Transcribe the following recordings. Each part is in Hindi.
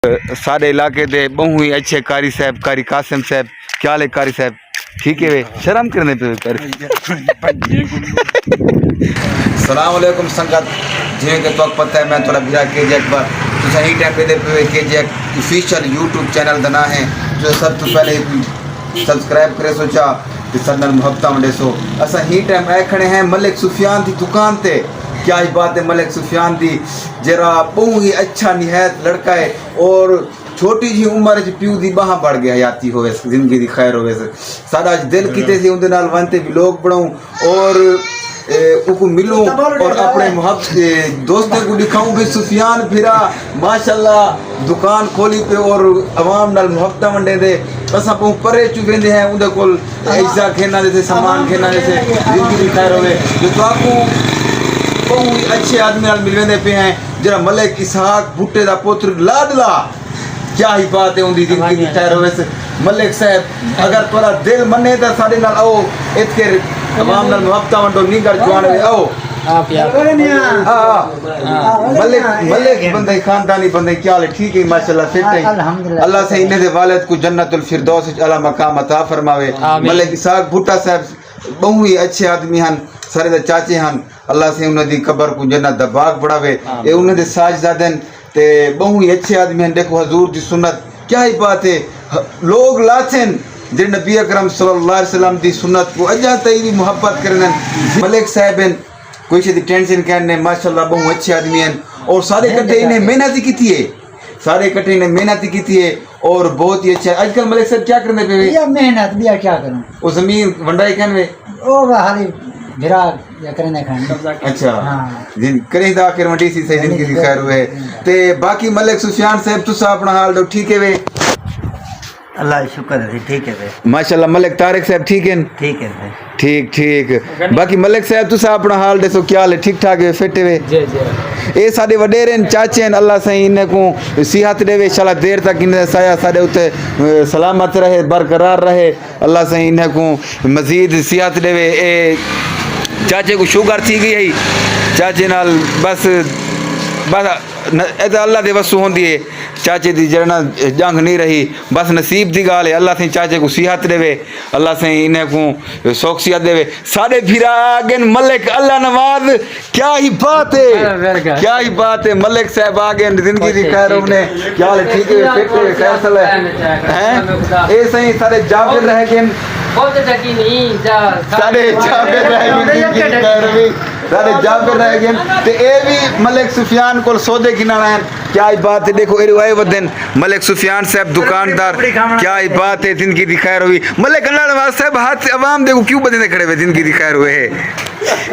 साढ़े इलाके दे बहु ही अच्छे कारी साहब, कारी कासिम साहब। क्या हाल है कारी साहब? ठीक है वे, शर्म करने पे सलाम अलैकुम संगत। जिमें कि तो पता है मैं थोड़ा बिरा KJ अकबर तो सही टाइम पे दे पे KJ ऑफिशियल यूट्यूब चैनल दना है जो सब तो पहले सब्सक्राइब करे सोचा कि सदन मुहब्बत मंडे सो असा ही टाइम आए खड़े हैं मलिक सुफियान की दुकान ते। क्या ही बात है, मलिक सुफियान दी जरा बहु ही अच्छा निहायत लड़का है और छोटी जी उम्र च प्यू दी बाह बढ़ गया हयाती होवे जिंदगी दी खैर होवे साडा दिल कीते सी उनदे नाल वनते व्लॉग बनाऊं और उनको मिलूं और अपने मोहब्बत दोस्तों को दिखाऊं भी सुफियान फिरा माशाल्लाह दुकान खोली पे और आवाम नाल मोहब्बत वंडे दे असा बहु परे चुवेंदे हैं उनदे कोल ऐसा खेना जैसे सामान खेना जैसे जिंदगी दी खैर होवे जो तो आपको बहुत अच्छे आदमी नाल मिलवेंदे पे हैं जरा मलिक इसहाक भुट्टे दा पुत्र लाडला। क्या ही बात है उनकी जिंदगी की खैर होवे से मलिक साहब अगर तोरा दिल मने तो साडे नाल आओ इतके आवाम नाल मोहब्बत वंडो नीगर जवान वे आओ मलिक मलिक बंदे खानदानी बंदे क्या हाल है? ठीक है माशाल्लाह फिट है अल्लाह से इन्हें दे वालिद को जन्नतुल फिरदौस अला मकाम अता फरमावे। मलिक इसहाक भुट्टा साहब बहु ही अच्छे आदमी हन सारे दे चाचे हन अल्लाह से उन्हें दी कब्र को जन्नत दा बाग बढ़ावे ए उन्हें दे साजदादन ते बहु ही अच्छे आदमी हैं। देखो हजूर दी सुन्नत क्या ही बात है, लोग लाथन जे नबी अकरम सल्लल्लाहु अलैहि वसल्लम दी सुन्नत को अजा तई भी मोहब्बत करन। मलिक साहब हैं कोई से टेंशन कहने माशाल्लाह बहु अच्छे आदमी हैं और सारे इकट्ठे इन्हें मेहनत की है, सारे इकट्ठे इन्हें मेहनत की है और बहुत ही अच्छा। आजकल मलिक साहब क्या करने पे या मेहनत भी क्या करूं वो जमीन वंडाई कहने ओ हाली भिरा या करने खान अच्छा जिन करें दा आखिर मंडी सी सही जिंदगी दी खैर हुए ते बाकी मलिक सुफियान साहब तुसा अपना हाल दो ठीक है वे? अल्लाह शुक्र है ठीक है वे माशाल्लाह। मलिक तारिक साहब ठीक है? ठीक है वे ठीक ठीक। बाकी मलिक साहब तुसा अपना हाल दसो क्या हाल है? ठीक ठाक है फिट वे? जी जी ए साडे वडेरे चाचे हैं अल्लाह सही इन्हें को सिहत देवे इंशाल्लाह देर तक इन्हें साया साडे उते सलामत रहे बरकरार रहे अल्लाह सही इन्हें को मजीद सिहत देवे। ए चाचे को शुगर थी गई है चाचे नाल बस बस अल्लाह दे वसू होंदी है चाचे दी जरना जंग नहीं रही बस नसीब दी गाल है अल्लाह से चाचे को सिहत देवे अल्लाह से इन्हें को सोखसियत देवे। साढ़े फिरागन मलिक अल्लाह नवाज क्या ही बात है, क्या ही बात है। मलिक साहब आ गए जिंदगी दी खैर उन्हें क्या हाल ठीक है फिट है कैसल है ए सही सारे जाबिर रह गए सारे जाबिर रह गए सारे जाबिर रह गए ते ए भी मलिक सुफियान को सौदे किनारा है। क्या ही बात है, देखो एरवाए वदन मलिक सुफियान साहब दुकानदार क्या ही बात है जिंदगी दी खैर हुई। मलिक अल्लाह साहब हाथ से अवाम देखो क्यों बदने खड़े हुए जिंदगी दी खैर हुए है।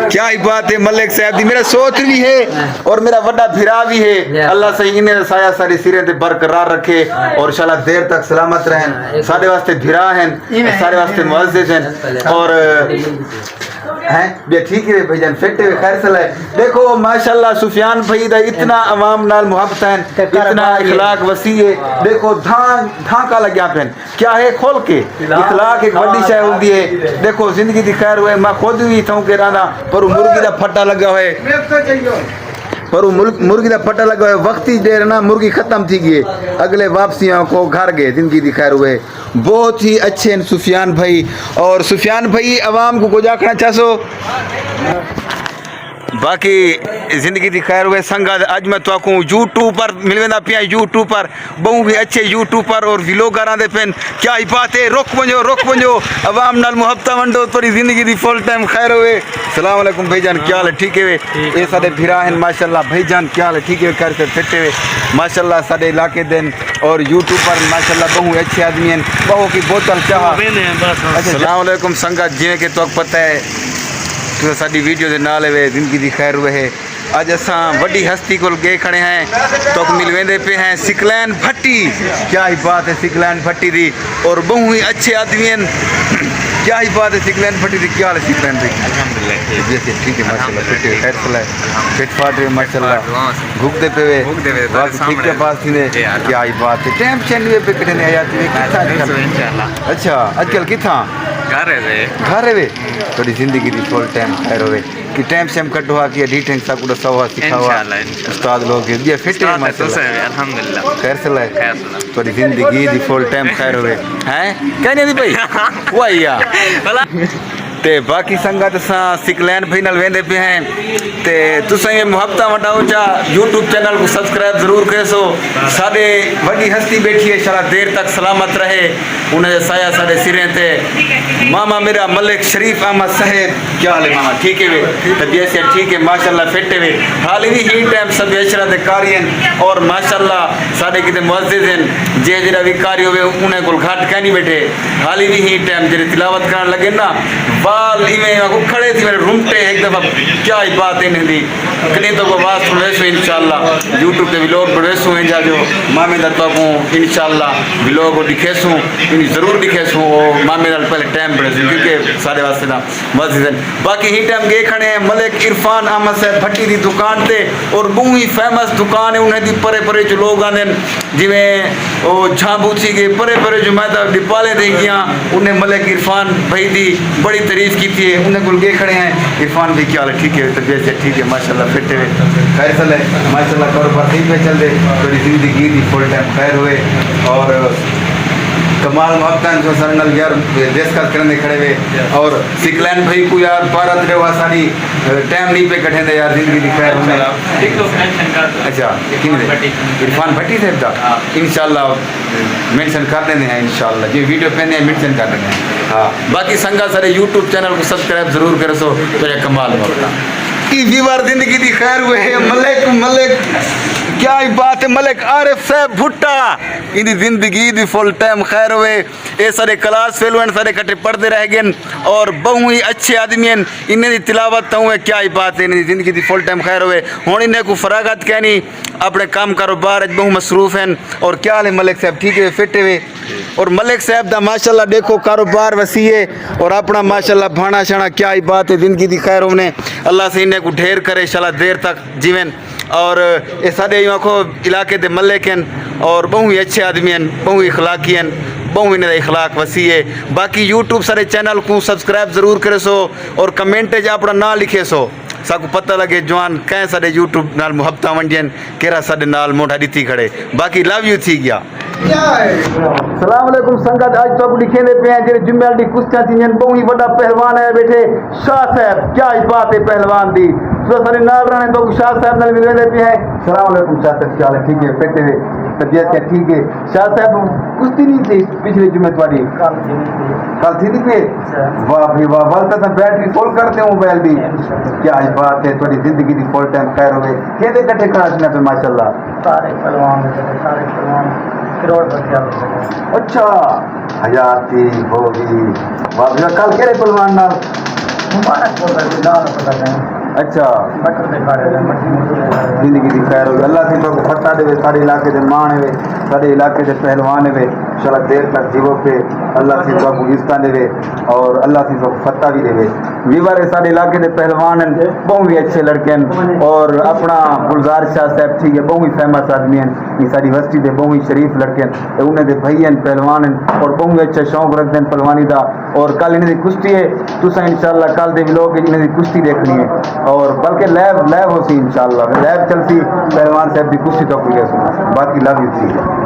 क्या ही बात है मलिक साहब दी मेरा सोच भी है और मेरा बड़ा भिरा भी है अल्लाह सही इन्हें साया सारी सिरे ते बरकरार रखे और इंशाल्लाह देर तक सलामत रहें। सारे वास्ते भिरा हैं सारे वास्ते मुअज़्ज़िज़ हैं और हैं बे ठीक है भाईजान फिट है खैर सला है। देखो माशाल्लाह सुफियान भाई दा इतना अवाम नाल मोहब्बत है इतना इखलाक वसी है। देखो धाका लग गया पेन क्या है खोल के इखलाक एक बड़ी शय होती है। देखो जिंदगी दी खैर हुए मैं खुद भी था के राना पर मुर्गी दा फटा लगा हुआ है पर मुर्गी का पटा लगा है वक्त ही देर ना मुर्गी खत्म थी गई अगले वापसियों को घर गए जिंदगी दी खैर हुए। बहुत ही अच्छे हैं सुफियान भाई और सुफियान भाई अवाम को जाखना चाहो बाकी जिंदगी दी खैर हुए संगत। आज मैं तो यूट्यूब पर मिलवेंदा पिया यूट्यूब पर बहु भी अच्छे यूट्यूब पर और व्लॉगर आंदे पेन क्या ही बात है रोक वंजो अवाम नाल मोहब्बत वंडो थोड़ी जिंदगी दी फुल टाइम खैर हुए। सलाम अलैकुम भाईजान क्या हाल है ठीक है वे? ये साडे भिरा हैं माशाल्लाह भाईजान क्या हाल है ठीक है खैर से फिट है माशाल्लाह साडे इलाके दिन और यूट्यूब पर माशाल्लाह बहु अच्छे आदमी हैं बहु की बोतल चाह। सलाम अलैकुम संगत जिवें कि तो पता है तो साडी वीडियो के नाल वे जिंदगी दी खैर हुए है। अज असा वड्डी हस्ती को गए खड़े हैं तो मिलवेंदे पे हैं सिकलैन भट्टी। क्या ही बात है सिकलैन भट्टी दी और बहु ही अच्छे आदमी हैं क्या ही बात है सिकलैन भट्टी दी क्या हाल है सिकलैन भाई? अल्हम्दुलिल्लाह ठीक है माशाल्लाह फिट है खैर सला है फिट फाट रहे माशाल्लाह घुगते पे वे बात ठीक के पास थी ने क्या ही बात है टाइम चैनल पे कटने आया थी इंशाल्लाह। अच्छा आजकल किथा घर है वे थोड़ी जिंदगी दी फुल टाइम खैर होवे। कि टाइम से हम कट हुआ कि डी टैंक सा कुछ सवा सिखावा इंशाल्लाह उस्ताद लोग ये फिट है माशाल्लाह अल्हम्दुलिल्लाह खैर से लाए खैर सलाम थोड़ी जिंदगी दी फुल टाइम खैर होवे हैं कहने दी भाई वाह यार ते बाकी संगत सा सिकलैन भाई नाल वेंदे पे हैं ते तुसां ये मुहब्बतां वटाओ चा YouTube चैनल को सब्सक्राइब जरूर करे सो साडे वडी हस्ती बैठी है शाला देर तक सलामत रहे उन्हें साया साडे सिरे ते मामा मेरा मलिक शरीफ अहमद साहेब क्या हाल है मामा ठीक है वे तबीयत से ठीक है माशाल्लाह फिट है वे हाल भी ही टाइम सब अशरा दे कारियन और माशाल्लाह साडे किते मुअज्जिज हैं जे जरा विकारी होवे उन्हें कोल घाट कहनी बैठे हाल भी ही टाइम जे तिलावत करन लगे ना बाल इवें को खड़े थी मेरे रूमटे एक दफा क्या ही बात है नहीं कने तो आवाज सुनवेसो इंशाल्लाह YouTube पे व्लॉग बढ़वेसो हैं जा जो मामे दा तो इंशाल्लाह व्लॉग को दिखेसो इन जरूर दिखेसो ओ मामे दा पहले टाइम बढ़ेसो क्योंकि सारे वास्ते ना मस्जिद बाकी ही टाइम गए खड़े हैं मलिक इरफान अहमद साहब भट्टी दी दुकान ते और बहुत ही फेमस दुकान है उन्हें दी परे परे जो लोग आने जिवें ओ झाबूची के परे परे जो मैं डिपाले दे गया उन्हें मलिक इरफान भाई दी बड़ी तारीफ की थी उन्हें गुल गए खड़े हैं इरफान भी क्या हाल है ठीक है तबीयत से ठीक है माशाल्लाह फिट है खैर चल है माशाल्लाह कारोबार ठीक पे चल रहे थोड़ी जिंदगी दी फुल टाइम खैर हुए और कमाल मोहब्बत जो सरनल यार देश का करने खड़े हुए और सिकलैन भाई को यार भारत रे वा सारी टाइम नहीं पे कठे दे यार जिंदगी दी खैर होने अच्छा इरफान भट्टी साहब दा इंशाल्लाह मेंशन कर देने हैं इंशाल्लाह ये वीडियो पे ने मेंशन कर देने हैं हां बाकी संगा सारे YouTube चैनल को सब्सक्राइब जरूर करो सो तो ये कमाल मोहब्बत की दीवार जिंदगी दी खैर हुए है मलिक मलिक क्या ही बात है मलिक आरिफ साहब भुट्टा इनकी जिंदगी दी फुल टाइम खैर हुए ये सारे क्लास फेल हुए सारे कट्टे पढ़ते रह गए और बहु ही अच्छे आदमी हैं इन्हें दी तिलावत हुए क्या ही बात है इनकी जिंदगी दी फुल टाइम खैर हुए हुण इन्हें को फरागत कहनी अपने काम कारोबार बहु मसरूफ हैं और क्या हाल है मलिक साहब ठीक है फिट है और मलिक साहब दा माशाल्लाह देखो कारोबार वसी है और अपना माशाल्लाह भाना शाना क्या ही बात है जिंदगी दी खैर होने अल्लाह से इन्हें को ढेर करे शाला देर तक जीवन और ये सारे आखो इलाके दे मलिक हैं और बहु ही अच्छे आदमी हैं बहु ही इखलाकी हैं बहु इन्हें इखलाक वसी है बाकी YouTube सारे चैनल को सब्सक्राइब जरूर करे सो और कमेंट ज अपना ना लिखे सो साकू पता लगे जवान कैं साडे YouTube नाल मुहब्बतां वंजन केरा साडे नाल मोटा ॾिठी खड़े बाकी लव यू थी गया सलाम अलैकुम संगत आज तो लिखे दे पे हैं जे जुम्मेल दी कुश्तियां थीन बहु ही बड़ा पहलवान है बैठे शाह साहब क्या ही बात है पहलवान दी तो सारे नाल रहने तो शाह साहब नाल मिलने पे हैं सलाम अलैकुम शाह साहब क्या हाल है ठीक है पेटे हुए तबीयत क्या ठीक है शाह साहब कुश्ती नहीं थी पिछले जुम्मे तुम्हारी कल थी पे वाह भाई वाह वाल तो बैटरी फुल करते हो मोबाइल दी क्या ही बात है थोड़ी जिंदगी दी फुल टाइम खैर होवे केदे कट्टे खाना पे माशाल्लाह सारे पहलवान करोड़ अच्छा हयाती होगी वाह भैया कल केरे पहलवान नाल मुबारक हो गए दाल पता नहीं अच्छा बटर दे खाड़े जिंदगी दी खैर होगी अल्लाह से तो फटा देवे सारे इलाके दे मान है सारे इलाके दे पहलवान है चला देर तक जीवो पे अल्लाह से तो इज्जत देवे और अल्लाह से तो फत्ता भी देवे वीवर सारे इलाके दे पहलवान हैं बहुत ही अच्छे लड़के हैं और अपना गुलजार शाह साहब ठीक है बहुत ही फेमस आदमी हैं ये सारी यूनिवर्सिटी दे बहुत ही शरीफ लड़के हैं उन्हें दे भाई हैं पहलवान हैं और बहुत ही अच्छा शौक रखते हैं पहलवानी का और कल इन्हें दी कुश्ती है तुसा इंशाल्लाह कल दे व्लॉग इन्हें दी कुश्ती देखनी है और बल्कि लैब हो सी इंशाल्लाह लैब चलती पहलवान साहब की कुश्ती तो बाकी लव यू थी